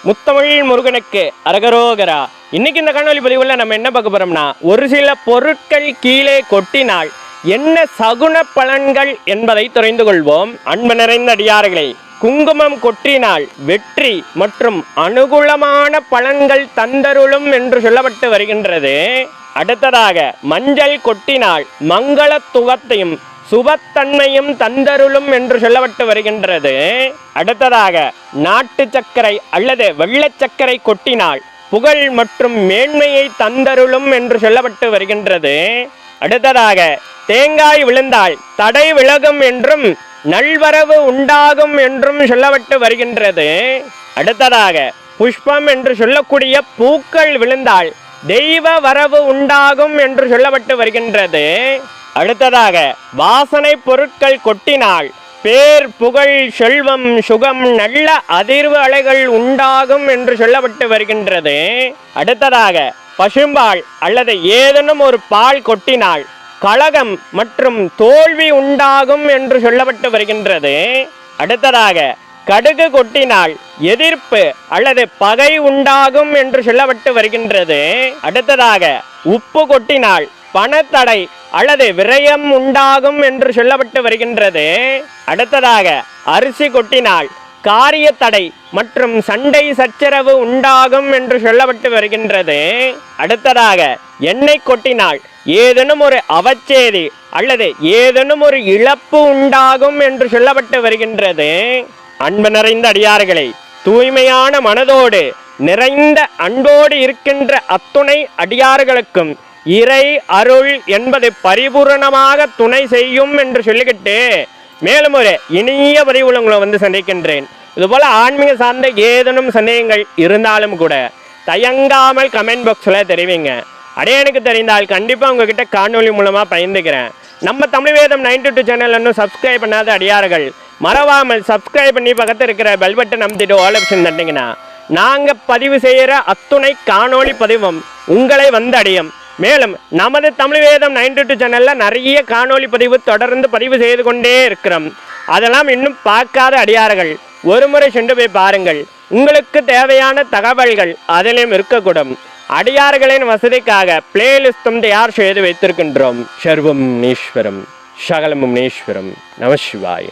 முத்தமிழ் முருகனுக்கு அரகரோகரா. இன்னைக்கு இந்த காணொலி பதிவுல நம்ம என்ன பார்க்க போறோம்னா, ஒரு சில பொருட்கள் கீழே கொட்டினால் என்ன சகுன பலன்கள் என்பதை தெரிந்து கொள்வோம். அன்பு நிறைந்த அடியார்களே, குங்குமம் கொட்டினால் வெற்றி மற்றும் அனுகூலமான பலன்கள் தந்தருளும் என்று சொல்லப்பட்டு வருகின்றது. அடுத்ததாக மஞ்சள் கொட்டினால் மங்களத்துவத்தையும் சுபத்தன்மையும் தந்தருளும் என்று சொல்லப்பட்டு வருகின்றது. அடுத்ததாக நாட்டு சர்க்கரை அல்லது வெள்ளை சர்க்கரை கொட்டினால் புகழ் மற்றும் மேன்மையை தந்தருளும் என்று சொல்லப்பட்டு வருகின்றது. அடுத்ததாக தேங்காய் விழுந்தால் தடை விலகும் என்றும் நல்வரவு உண்டாகும் என்றும் சொல்லப்பட்டு வருகின்றது. அடுத்ததாக புஷ்பம் என்று சொல்லக்கூடிய பூக்கள் விழுந்தால் தெய்வ வரவு உண்டாகும் என்று சொல்லப்பட்டு வருகின்றது. அடுத்ததாக வாசனை பொருட்கள் கொட்டினால் பேர் புகழ் செல்வம் சுகம் நல்ல அதிர்வு அலைகள் உண்டாகும் என்று சொல்லப்பட்டு வருகின்றது. அடுத்ததாக பசும்பால் அல்லது ஏதேனும் ஒரு பால் கொட்டினால் கலகம் மற்றும் தோல்வி உண்டாகும் என்று சொல்லப்பட்டு வருகின்றது. அடுத்ததாக கடுகு கொட்டினால் எதிர்ப்பு அல்லது பகை உண்டாகும் என்று சொல்லப்பட்டு வருகின்றது. அடுத்ததாக உப்பு கொட்டினால் பணத்தடை அல்லது விரயம் உண்டாகும் என்று சொல்லப்பட்டு வருகின்றது. அடுத்ததாக அரிசி கொட்டினால் காரிய தடை மற்றும் சண்டை சச்சரவு உண்டாகும் என்று சொல்லப்பட்டு வருகின்றது. அடுத்ததாக எண்ணெய் கொட்டினால் ஏதேனும் ஒரு அவச்சேதி அல்லது ஏதேனும் ஒரு இழப்பு உண்டாகும் என்று சொல்லப்பட்டு வருகின்றது. அன்பு நிறைந்த அடியார்களே, தூய்மையான மனதோடு நிறைந்த அன்போடு இருக்கின்ற அத்துணை அடியார்களுக்கும் இறை அருள் என்பது பரிபூரணமாக துணை செய்யும் என்று சொல்லிக்கிட்டு மேலும் ஒரு இனிய பதிவுல உங்களை சந்திக்கின்றேன். இதுபோல ஆன்மீக சார்ந்த ஏதேனும் சந்தேகங்கள் இருந்தாலும் கூட தயங்காமல் கமெண்ட் பாக்ஸில் தெரிவிங்க. எனக்கு தெரிந்தால் கண்டிப்பாக உங்ககிட்ட காணொலி மூலமாக பயந்துக்கிறேன். நம்ம தமிழ் வேதம் 92 சேனல் இன்னும் சப்ஸ்கிரைப் பண்ணாத அடியார்கள் மறவாமல் சப்ஸ்கிரைப் பண்ணி பக்கத்தில் இருக்கிற பெல் பட்டன் அமுத்திட்டு ஆல் ஆப்ஷன் தட்டிங்கன்னா நாங்கள் பதிவு செய்கிற அத்துணை காணொலி பதிவும் உங்களை அடையும். மேலும் நமது தமிழ் வேதம் 92 சேனலில் நிறைய காணொலி பதிவு தொடர்ந்து பதிவு செய்து கொண்டே இருக்கிறோம். அதெல்லாம் இன்னும் பார்க்காத அடியார்கள் ஒரு முறை சென்று போய் பாருங்கள். உங்களுக்கு தேவையான தகவல்கள் அதிலும் இருக்கக்கூடும். அடியார்களின் வசதிக்காக பிளேலிஸ்டும் தயார் செய்து வைத்திருக்கின்றோம். சர்வம் ஈஸ்வரம் சகலமும் ஈஸ்வரம். நம சிவாய.